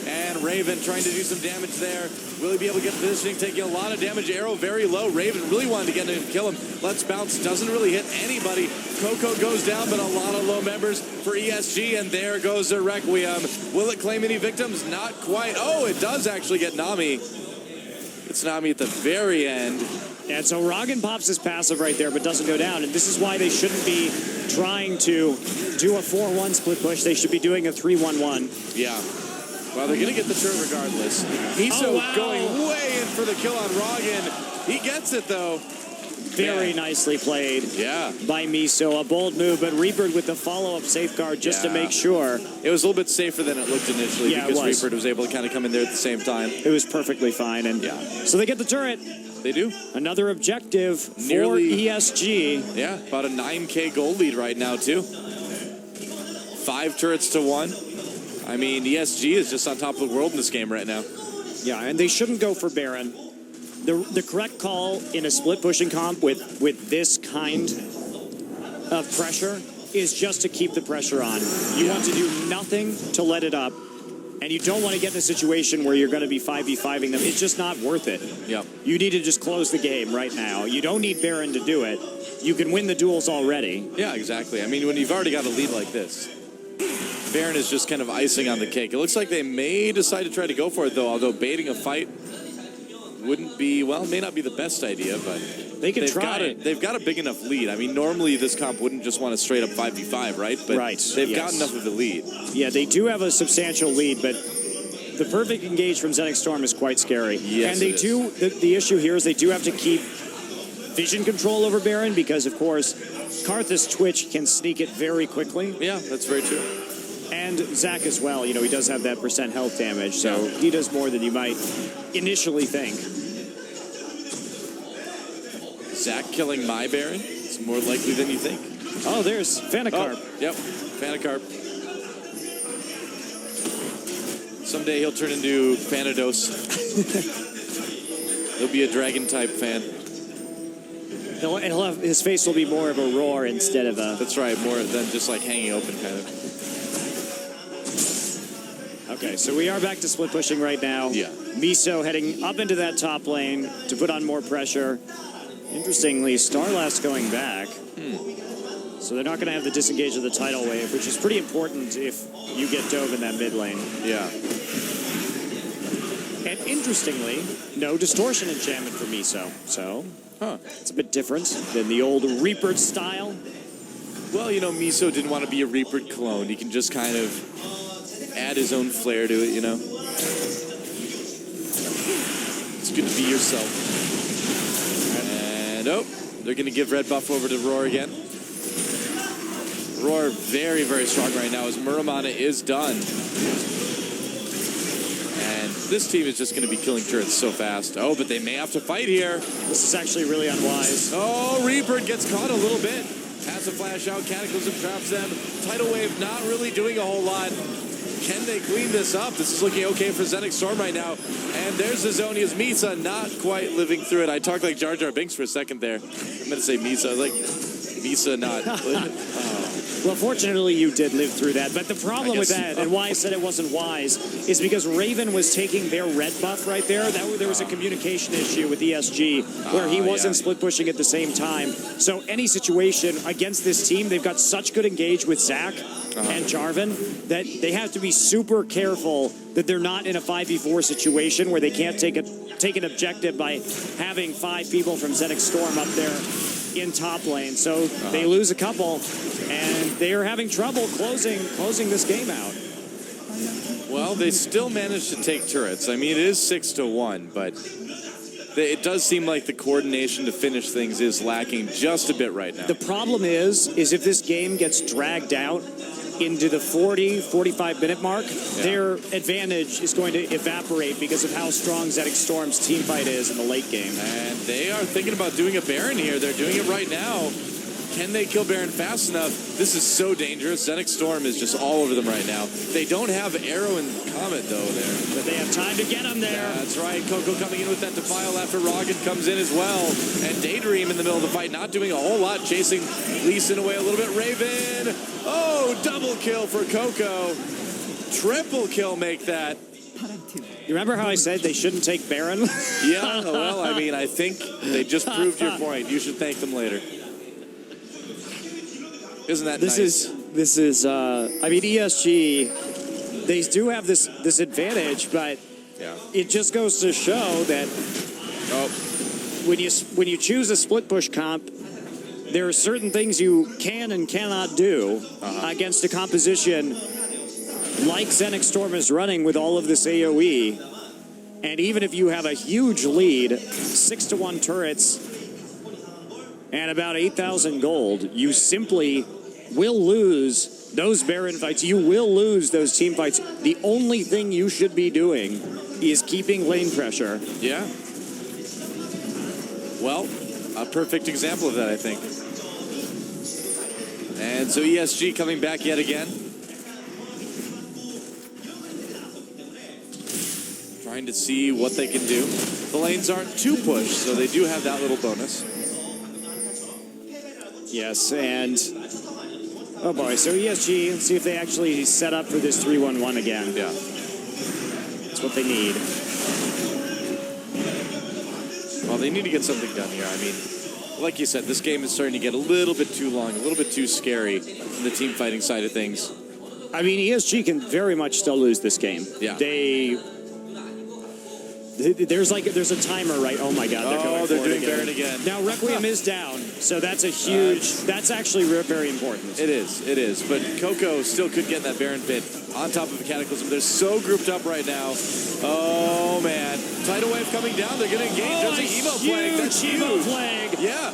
And Raven trying to do some damage there. Will he be able to get the positioning? Taking a lot of damage. Arrow very low. Raven really wanted to get in and kill him. Let's bounce. Doesn't really hit anybody. Coco goes down, but a lot of low members for ESG. And there goes the Requiem. Will it claim any victims? Not quite. Oh, it does actually get Nami. It's Nami at the very end. And so Roggen pops his passive right there, but doesn't go down. And this is why they shouldn't be trying to do a 4-1 split push. They should be doing a 3-1-1. Yeah. Well, they're going to get the turret regardless. Miso going way in for the kill on Roggen. He gets it, though. Very nicely played by Miso. A bold move, but Reaper with the follow-up safeguard just to make sure. It was a little bit safer than it looked initially because Reaper was able to kind of come in there at the same time. It was perfectly fine. And so they get the turret. They do. Another objective for ESG. Yeah, about a 9K gold lead right now, too. 5 turrets to 1. I mean, ESG is just on top of the world in this game right now. Yeah, and they shouldn't go for Baron. The correct call in a split pushing comp with this kind of pressure is just to keep the pressure on. You want to do nothing to let it up, and you don't want to get in a situation where you're going to be 5v5ing them. It's just not worth it. Yep. You need to just close the game right now. You don't need Baron to do it. You can win the duels already. Yeah, exactly. I mean, when you've already got a lead like this, Baron is just kind of icing on the cake. It looks like they may decide to try to go for it, though, although baiting a fight wouldn't be, well, may not be the best idea, but they've try. They've got a big enough lead. I mean, normally this comp wouldn't just want to straight up 5v5, right? But they've got enough of a lead. Yeah, they do have a substantial lead, but the perfect engage from Xenics Storm is quite scary. Yes, and they do, the issue here is they do have to keep vision control over Baron because, of course, Karthus Twitch can sneak it very quickly. Yeah, that's very true. And Zach as well, you know, he does have that % health damage, so he does more than you might initially think. Zach killing my Baron? It's more likely than you think. Oh, there's Fanacarp. Oh, yep, Fanacarp. Someday he'll turn into Fanados. He'll be a dragon-type fan. He'll have, his face will be more of a roar instead of a... That's right, more than just like hanging open, kind of. Okay, so we are back to split pushing right now. Yeah. Miso heading up into that top lane to put on more pressure. Interestingly, Starlast going back. So they're not going to have the disengage of the tidal wave, which is pretty important if you get dove in that mid lane. Yeah. And interestingly, no distortion enchantment for Miso. So it's a bit different than the old Reaper style. Well, you know, Miso didn't want to be a Reaper clone. He can just kind of add his own flair to it, you know? It's good to be yourself. And, they're going to give red buff over to Roar again. Roar very, very strong right now as Muramana is done. And this team is just going to be killing turrets so fast. Oh, but they may have to fight here. This is actually really unwise. Oh, Reaper gets caught a little bit. Passive flash out, Cataclysm traps them. Tidal Wave not really doing a whole lot. Can they clean this up? This is looking okay for Xenics Storm right now. And there's Azonia's Misa not quite living through it. I talked like Jar Jar Binks for a second there. I'm going to say Misa. I was like, Misa not. Well, fortunately, you did live through that. But the problem with that, and why I said it wasn't wise, is because Raven was taking their red buff right there. There was a communication issue with ESG where he wasn't split pushing at the same time. So any situation against this team, they've got such good engage with Zach and Jarvan that they have to be super careful that they're not in a 5v4 situation where they can't take an objective by having 5 people from Xenics Storm up there in top lane. So they lose a couple, and they are having trouble closing this game out. Well, they still managed to take turrets. I mean, it is 6-1, but it does seem like the coordination to finish things is lacking just a bit right now. The problem is if this game gets dragged out into the 45 minute mark, their advantage is going to evaporate because of how strong Xenics Storm's team fight is in the late game. And they are thinking about doing a Baron here. They're doing it right now. Can they kill Baron fast enough? This is so dangerous. Xenics Storm is just all over them right now. They don't have Arrow and Comet, though, there. But they have time to get him there. Yeah, that's right. Coco coming in with that Defile after Roggen comes in as well. And Daydream in the middle of the fight, not doing a whole lot, chasing Lee Sin away a little bit. Raven! Oh, double kill for Coco. Triple kill make that. You remember how I said they shouldn't take Baron? Yeah, well, I mean, I think they just proved your point. You should thank them later. Isn't that nice? This is I mean, ESG, they do have this advantage, but it just goes to show that when you choose a split push comp, there are certain things you can and cannot do against a composition like Xenics Storm is running with all of this AoE. And even if you have a huge lead, 6-1 turrets and about 8,000 gold, you simply will lose those Baron fights. You will lose those team fights. The only thing you should be doing is keeping lane pressure. Yeah. Well, a perfect example of that, I think. And so ESG coming back yet again. Trying to see what they can do. The lanes aren't too pushed, so they do have that little bonus. Yes, and oh boy, so ESG, let's see if they actually set up for this 3-1-1 again. Yeah. That's what they need. Well, they need to get something done here. I mean, like you said, this game is starting to get a little bit too long, a little bit too scary in the team fighting side of things. I mean, ESG can very much still lose this game. Yeah. There's a timer, right? Oh my God, they're doing Baron again. Now Requiem is down, so that's a huge. That's actually very important. It is. But Coco still could get that Baron pit on top of a Cataclysm. They're so grouped up right now. Oh man, Tidal Wave coming down. They're going to engage. There's an Emo Plague. That's huge. Emo Plague. Yeah.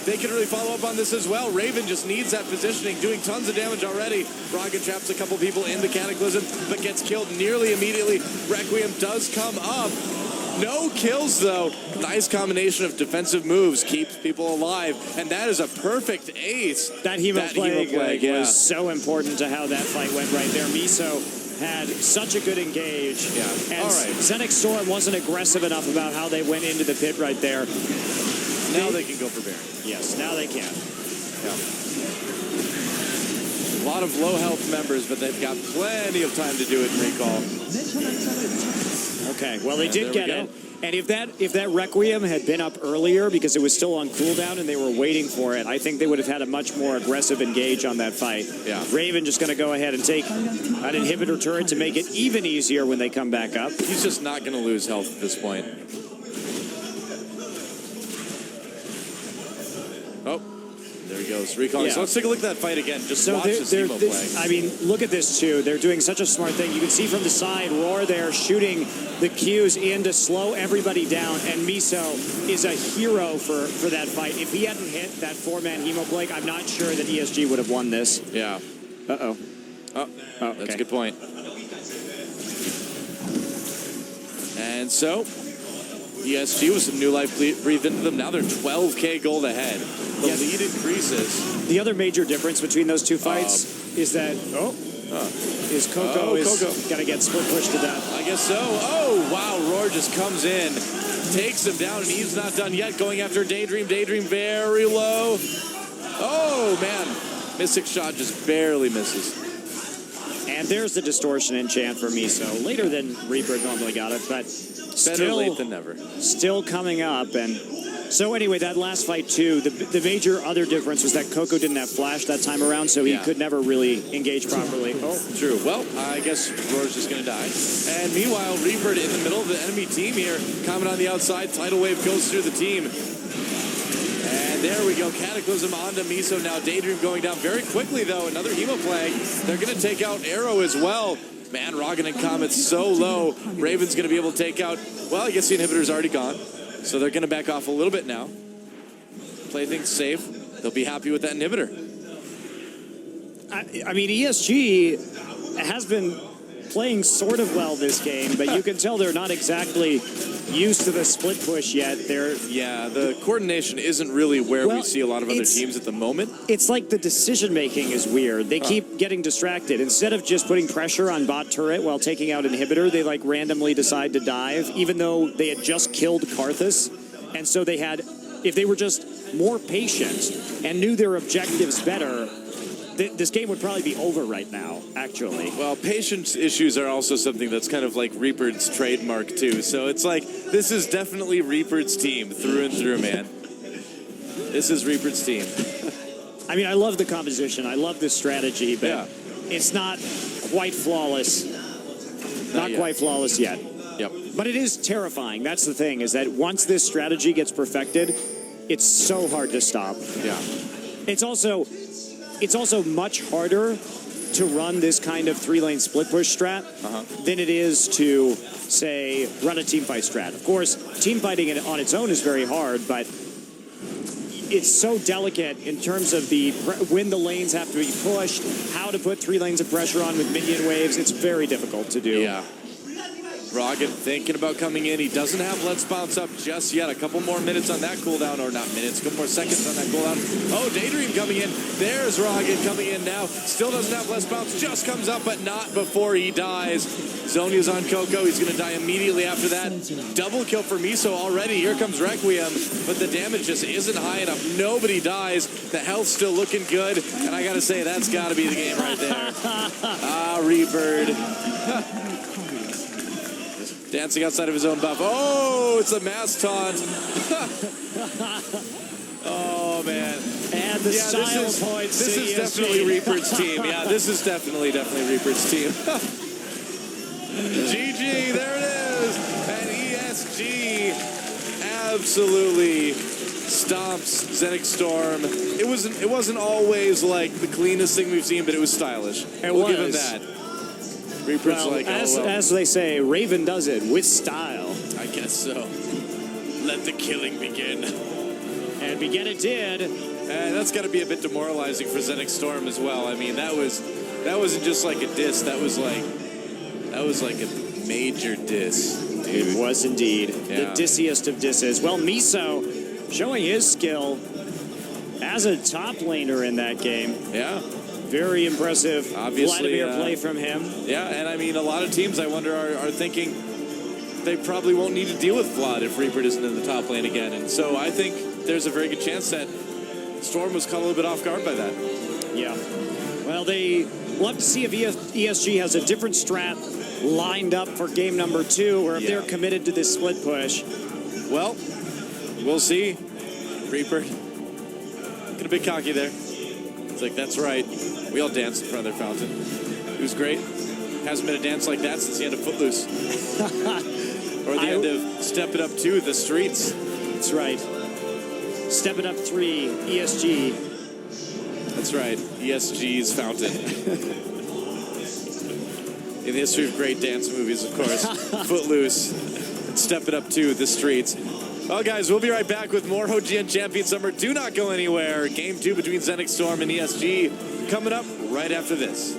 They can really follow up on this as well. Raven just needs that positioning, doing tons of damage already. Roggen traps a couple people in the Cataclysm, but gets killed nearly immediately. Requiem does come up. No kills, though. Nice combination of defensive moves keeps people alive, and that is a perfect ace. That Hemo Plague was so important to how that fight went right there. Miso had such a good engage. Yeah. And all right. Xenics Storm wasn't aggressive enough about how they went into the pit right there. Now they can go for Baron. Yes, now they can. Yeah. A lot of low health members, but they've got plenty of time to do it in recall. Okay, well, they did get it. And if that Requiem had been up earlier because it was still on cooldown and they were waiting for it, I think they would have had a much more aggressive engage on that fight. Yeah. Raven just going to go ahead and take an inhibitor turret to make it even easier when they come back up. He's just not going to lose health at this point. Oh, there he goes. Recalling. Yeah. So let's take a look at that fight again. Just watch this emo play. I mean, look at this, too. They're doing such a smart thing. You can see from the side, Roar there shooting the Qs in to slow everybody down, and Miso is a hero for that fight. If he hadn't hit that 4-man Hemoplague, I'm not sure that ESG would have won this. Yeah. Uh-oh. Oh, okay. That's a good point. And so, ESG with some new life breathed into them. Now they're 12K gold ahead. The lead increases. The other major difference between those two fights is that Coco is going to get split pushed to death. I guess so. Oh, wow. Roar just comes in, takes him down, and he's not done yet. Going after Daydream. Daydream very low. Oh, man. Mystic shot just barely misses. And there's the distortion enchant for Miso. Later than Reaper normally got it, but Better late than never. Still coming up. And so anyway, that last fight too, the major other difference was that Coco didn't have flash that time around, so he could never really engage properly. Oh, true. Well, I guess Roar's just going to die. And meanwhile, Reaper in the middle of the enemy team here, coming on the outside. Tidal Wave goes through the team. And there we go. Cataclysm onto Miso now. Daydream going down very quickly, though. Another Hemoplague. They're going to take out Arrow as well. Man, Roggen and Comet's so low. Raven's going to be able to take out... Well, I guess the inhibitor's already gone. So they're going to back off a little bit now. Play things safe. They'll be happy with that inhibitor. I mean, ESG has been playing sort of well this game, but you can tell they're not exactly used to the split push yet. Yeah, the coordination isn't really where we see a lot of other teams at the moment. It's like the decision-making is weird. They keep getting distracted. Instead of just putting pressure on bot turret while taking out inhibitor, they like randomly decide to dive, even though they had just killed Karthus. And so they had, if they were just more patient and knew their objectives better, this game would probably be over right now, actually. Well, patience issues are also something that's kind of like Reaper's trademark, too. So it's like, this is definitely Reaper's team through and through, man. This is Reaper's team. I mean, I love the composition. I love this strategy, but it's not quite flawless. Not quite flawless yet. Yep. But it is terrifying. That's the thing, is that once this strategy gets perfected, it's so hard to stop. Yeah. It's also much harder to run this kind of 3-lane split push strat than it is to, say, run a team fight strat. Of course, team fighting on its own is very hard, but it's so delicate in terms of when the lanes have to be pushed, how to put 3 lanes of pressure on with minion waves. It's very difficult to do. Yeah. Roggen thinking about coming in. He doesn't have Let's Bounce up just yet. A couple more minutes on that cooldown, or not minutes, a couple more seconds on that cooldown. Oh, Daydream coming in. There's Roggen coming in now. Still doesn't have Let's Bounce, just comes up, but not before he dies. Zonia's on Coco. He's going to die immediately after that. Double kill for Miso already. Here comes Requiem, but the damage just isn't high enough. Nobody dies. The health's still looking good, and I got to say, that's got to be the game right there. Rebird. Dancing outside of his own buff. Oh, it's a mass taunt. Oh, man. And the style points. This is definitely Reaper's team. Yeah, this is definitely Reaper's team. GG, there it is. And ESG absolutely stomps Xenics Storm. It wasn't always like the cleanest thing we've seen, but it was stylish. We'll give him that. Reaper's like, as they say, Raven does it with style. I guess so. Let the killing begin. And begin it did. And that's got to be a bit demoralizing for Xenics Storm as well. I mean, that wasn't just like a diss. That was like a major diss. Dude. It was indeed the Yeah. dissiest of disses. Well, Miso showing his skill as a top laner in that game. Yeah. Very impressive Obviously, Vladimir play from him. Yeah, and I mean, a lot of teams, I wonder, are thinking they probably won't need to deal with Vlad if Reaper isn't in the top lane again. And so I think there's a very good chance that Storm was caught a little bit off guard by that. Yeah. Well, we'll have to see if ESG has a different strat lined up for game number 2, or if they're committed to this split push. Well, we'll see. Reaper, get a bit cocky there. He's like, that's right. We all danced in front of their fountain. It was great. Hasn't been a dance like that since the end of Footloose. Or the end of Step It Up 2, The Streets. That's right. Step It Up 3, ESG. That's right, ESG's fountain. In the history of great dance movies, of course, Footloose, and Step It Up 2, The Streets. Well, guys, we'll be right back with more OGN Champion Summer. Do not go anywhere. Game 2 between Xenics Storm and ESG coming up right after this.